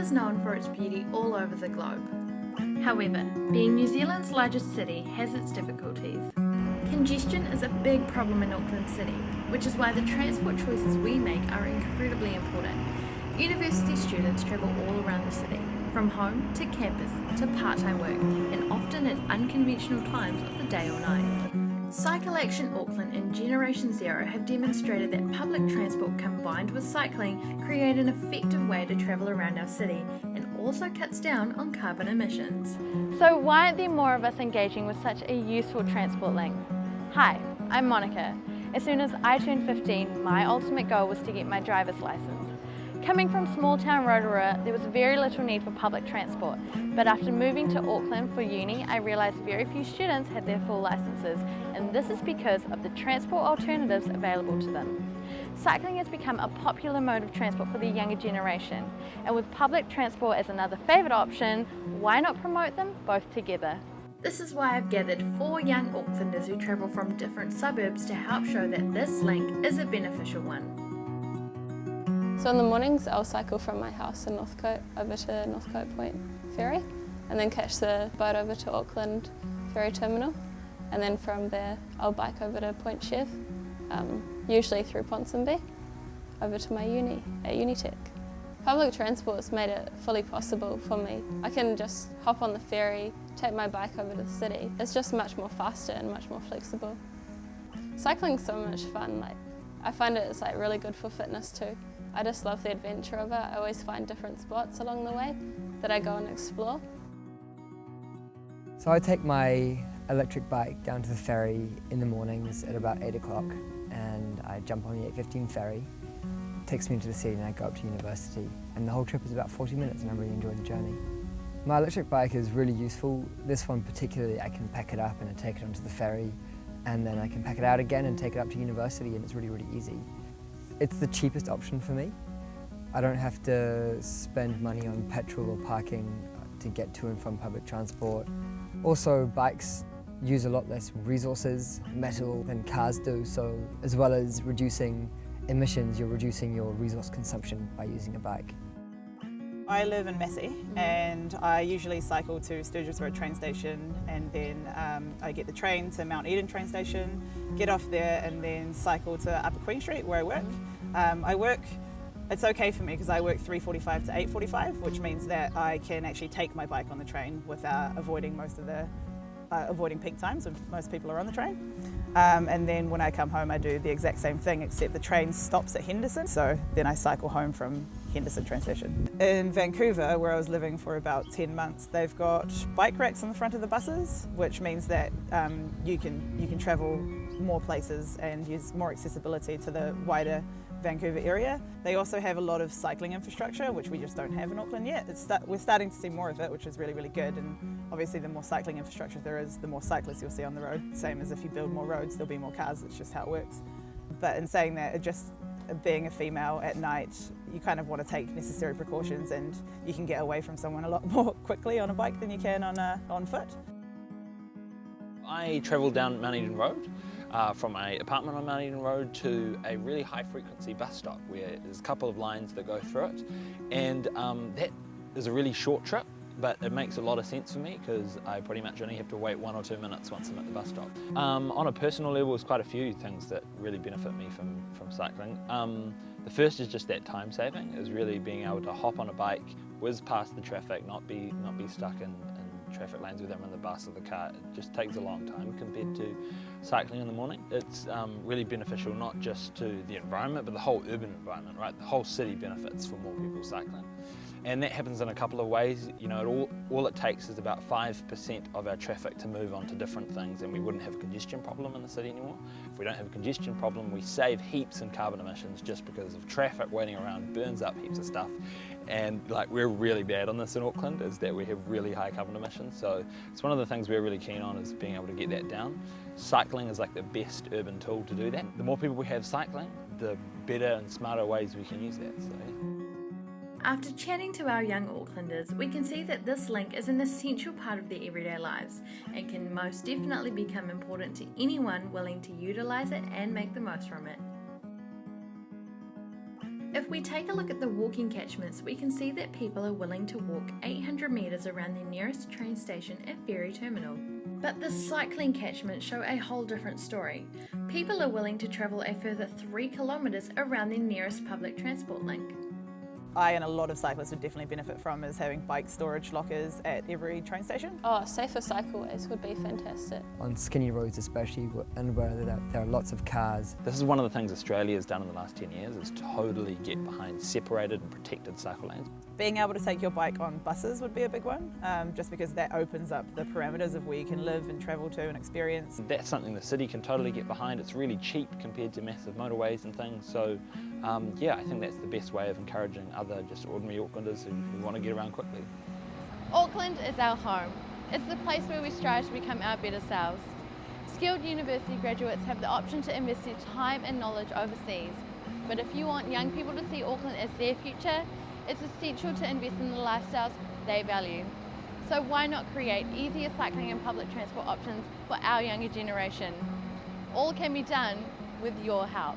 is known for its beauty all over the globe. However, being New Zealand's largest city has its difficulties. Congestion is a big problem in Auckland City, which is why the transport choices we make are incredibly important. University students travel all around the city, from home to campus to part-time work, and often at unconventional times of the day or night. Cycle Action Auckland and Generation Zero have demonstrated that public transport combined with cycling create an effective way to travel around our city and also cuts down on carbon emissions. So why aren't there more of us engaging with such a useful transport link? Hi, I'm Monica. As soon as I turned 15, my ultimate goal was to get my driver's license. Coming from small town Rotorua, there was very little need for public transport, but after moving to Auckland for uni, I realised very few students had their full licences, and this is because of the transport alternatives available to them. Cycling has become a popular mode of transport for the younger generation, and with public transport as another favourite option, why not promote them both together? This is why I've gathered 4 young Aucklanders who travel from different suburbs to help show that this link is a beneficial one. So in the mornings I'll cycle from my house in Northcote over to Northcote Point Ferry and then catch the boat over to Auckland Ferry Terminal, and then from there I'll bike over to Point Chev, usually through Ponsonby, over to my uni at Unitec. Public transport's made it fully possible for me. I can just hop on the ferry, take my bike over to the city. It's just much more faster and much more flexible. Cycling's so much fun. I find it's really good for fitness too. I just love the adventure of it. I always find different spots along the way that I go and explore. So I take my electric bike down to the ferry in the mornings at about 8 o'clock, and I jump on the 8:15 ferry. It takes me to the city and I go up to university, and the whole trip is about 40 minutes and I really enjoy the journey. My electric bike is really useful. This one particularly, I can pack it up and I take it onto the ferry, and then I can pack it out again and take it up to university, and it's really, really easy. It's the cheapest option for me. I don't have to spend money on petrol or parking to get to and from public transport. Also, bikes use a lot less resources, metal, than cars do, so as well as reducing emissions, you're reducing your resource consumption by using a bike. I live in Massey and I usually cycle to Sturgis Road train station, and then I get the train to Mount Eden train station, get off there and then cycle to Upper Queen Street where I work. It's okay for me because I work 3:45 to 8:45, which means that I can actually take my bike on the train without avoiding avoiding peak times when most people are on the train. And then when I come home I do the exact same thing, except the train stops at Henderson, so then I cycle home from Henderson train station. In Vancouver, where I was living for about 10 months, they've got bike racks on the front of the buses, which means that you can travel more places and use more accessibility to the wider Vancouver area. They also have a lot of cycling infrastructure, which we just don't have in Auckland yet. We're starting to see more of it, which is really, really good. And obviously the more cycling infrastructure there is, the more cyclists you'll see on the road. Same as if you build more roads, there'll be more cars. It's just how it works. But in saying that, being a female at night, you kind of want to take necessary precautions, and you can get away from someone a lot more quickly on a bike than you can on foot. I travel down Mount Eden Road, from an apartment on Mount Eden Road to a really high frequency bus stop where there's a couple of lines that go through it, and that is a really short trip, but it makes a lot of sense for me because I pretty much only have to wait 1 or 2 minutes once I'm at the bus stop. On a personal level, there's quite a few things that really benefit me from cycling. The first is just that time saving, is really being able to hop on a bike, whiz past the traffic, not be stuck in traffic lanes whether I'm in the bus or the car. It just takes a long time compared to cycling in the morning. It's really beneficial not just to the environment, but the whole urban environment, right? The whole city benefits from more people cycling. And that happens in a couple of ways. You know, all it takes is about 5% of our traffic to move on to different things, and we wouldn't have a congestion problem in the city anymore. If we don't have a congestion problem, we save heaps in carbon emissions just because of traffic waiting around burns up heaps of stuff. And we're really bad on this in Auckland, is that we have really high carbon emissions. So it's one of the things we're really keen on, is being able to get that down. Cycling is the best urban tool to do that. The more people we have cycling, the better and smarter ways we can use that. So, yeah. After chatting to our young Aucklanders, we can see that this link is an essential part of their everyday lives and can most definitely become important to anyone willing to utilise it and make the most from it. If we take a look at the walking catchments, we can see that people are willing to walk 800 metres around their nearest train station and ferry terminal. But the cycling catchments show a whole different story. People are willing to travel a further 3 kilometres around their nearest public transport link. I and a lot of cyclists would definitely benefit from is having bike storage lockers at every train station. Oh, safer cycleways would be fantastic. On skinny roads especially, and where there are lots of cars. This is one of the things Australia has done in the last 10 years, is totally get behind separated and protected cycle lanes. Being able to take your bike on buses would be a big one, just because that opens up the parameters of where you can live and travel to and experience. That's something the city can totally get behind. It's really cheap compared to massive motorways and things. So yeah, I think that's the best way of encouraging other just ordinary Aucklanders who want to get around quickly. Auckland is our home. It's the place where we strive to become our better selves. Skilled university graduates have the option to invest their time and knowledge overseas. But if you want young people to see Auckland as their future, it's essential to invest in the lifestyles they value. So why not create easier cycling and public transport options for our younger generation? All can be done with your help.